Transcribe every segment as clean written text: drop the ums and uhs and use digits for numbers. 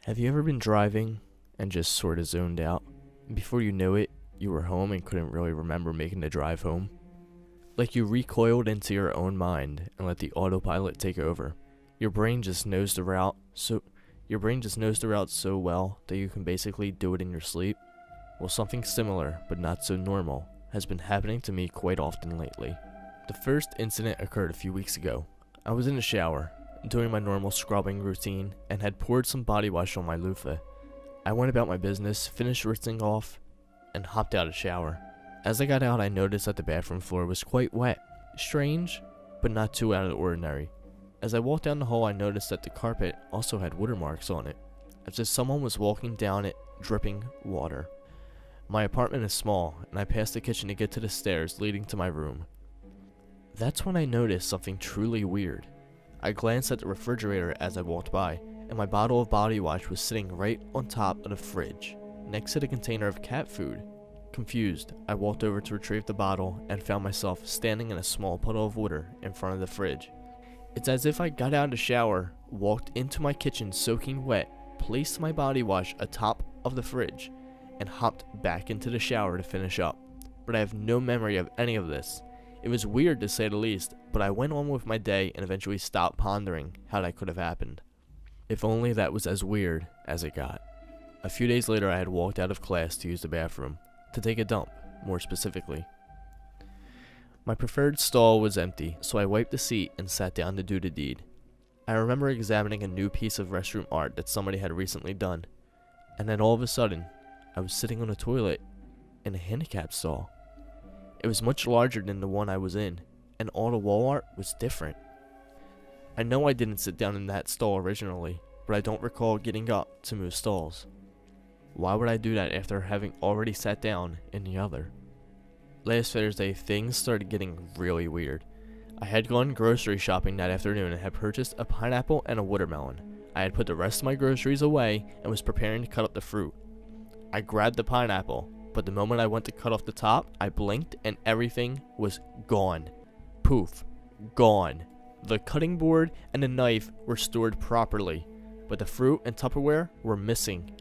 Have you ever been driving and just sort of zoned out? Before you knew it, you were home and couldn't really remember making the drive home? Like you recoiled into your own mind and let the autopilot take over. Your brain just knows the route so well that you can basically do it in your sleep. Well, something similar, but not so normal, has been happening to me quite often lately. The first incident occurred a few weeks ago. I was in the shower, doing my normal scrubbing routine, and had poured some body wash on my loofah. I went about my business, finished rinsing off, and hopped out of the shower. As I got out, I noticed that the bathroom floor was quite wet. Strange, but not too out of the ordinary. As I walked down the hall, I noticed that the carpet also had watermarks on it, as if someone was walking down it, dripping water. My apartment is small, and I passed the kitchen to get to the stairs leading to my room. That's when I noticed something truly weird. I glanced at the refrigerator as I walked by, and my bottle of body wash was sitting right on top of the fridge, next to the container of cat food. Confused, I walked over to retrieve the bottle and found myself standing in a small puddle of water in front of the fridge. It's as if I got out of the shower, walked into my kitchen soaking wet, placed my body wash atop of the fridge, and hopped back into the shower to finish up. But I have no memory of any of this. It was weird to say the least, but I went on with my day and eventually stopped pondering how that could have happened. If only that was as weird as it got. A few days later, I had walked out of class to use the bathroom, to take a dump, more specifically. My preferred stall was empty, so I wiped the seat and sat down to do the deed. I remember examining a new piece of restroom art that somebody had recently done, and then all of a sudden, I was sitting on a toilet in a handicap stall. It was much larger than the one I was in, and all the wall art was different. I know I didn't sit down in that stall originally, but I don't recall getting up to move stalls. Why would I do that after having already sat down in the other? Last Thursday, things started getting really weird. I had gone grocery shopping that afternoon and had purchased a pineapple and a watermelon. I had put the rest of my groceries away and was preparing to cut up the fruit. I grabbed the pineapple, but the moment I went to cut off the top, I blinked and everything was gone. Poof. Gone. The cutting board and the knife were stored properly, but the fruit and Tupperware were missing.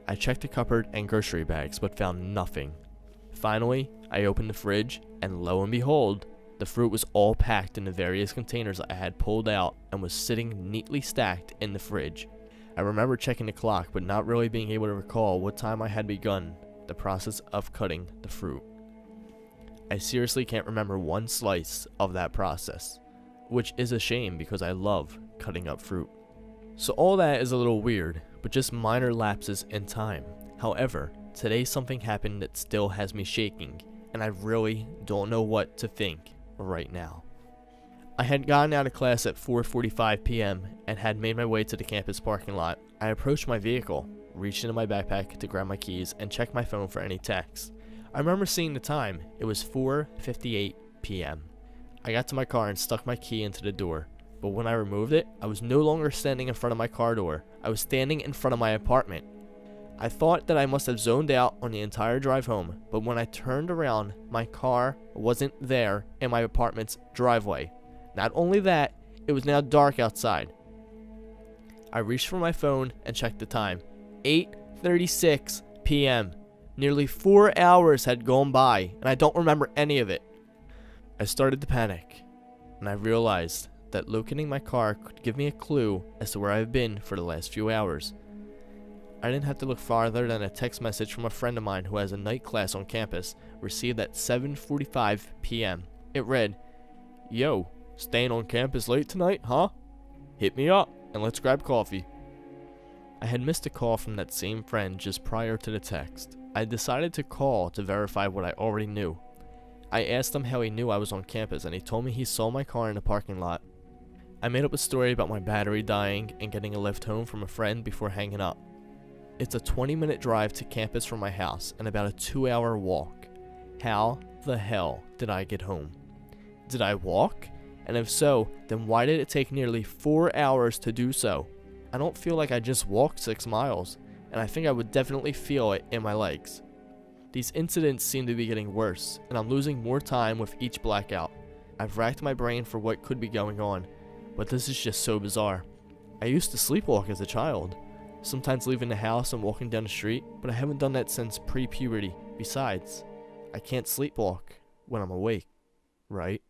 I checked the cupboard and grocery bags, but found nothing. Finally, I opened the fridge, and lo and behold, the fruit was all packed in the various containers I had pulled out and was sitting neatly stacked in the fridge. I remember checking the clock, but not really being able to recall what time I had begun the process of cutting the fruit. I seriously can't remember one slice of that process, which is a shame because I love cutting up fruit. So all that is a little weird, but just minor lapses in time. However, today something happened that still has me shaking, and I really don't know what to think right now. I had gotten out of class at 4:45 p.m. and had made my way to the campus parking lot. I approached my vehicle, reached into my backpack to grab my keys, and checked my phone for any texts. I remember seeing the time. It was 4:58 p.m. I got to my car and stuck my key into the door, but when I removed it, I was no longer standing in front of my car door. I was standing in front of my apartment. I thought that I must have zoned out on the entire drive home, but when I turned around, my car wasn't there in my apartment's driveway. Not only that, it was now dark outside. I reached for my phone and checked the time. 8:36 p.m. Nearly 4 hours had gone by, and I don't remember any of it. I started to panic, and I realized that locating my car could give me a clue as to where I've been for the last few hours. I didn't have to look farther than a text message from a friend of mine who has a night class on campus, received at 7:45 p.m. It read, "Yo, staying on campus late tonight, huh? Hit me up and let's grab coffee." I had missed a call from that same friend just prior to the text. I decided to call to verify what I already knew. I asked him how he knew I was on campus, and he told me he saw my car in the parking lot. I made up a story about my battery dying and getting a lift home from a friend before hanging up. It's a 20-minute drive to campus from my house and about a 2-hour walk. How the hell did I get home? Did I walk? And if so, then why did it take nearly 4 hours to do so? I don't feel like I just walked 6 miles, and I think I would definitely feel it in my legs. These incidents seem to be getting worse, and I'm losing more time with each blackout. I've racked my brain for what could be going on, but this is just so bizarre. I used to sleepwalk as a child. sometimes leaving the house and walking down the street, but I haven't done that since pre-puberty. Besides, I can't sleepwalk when I'm awake, right?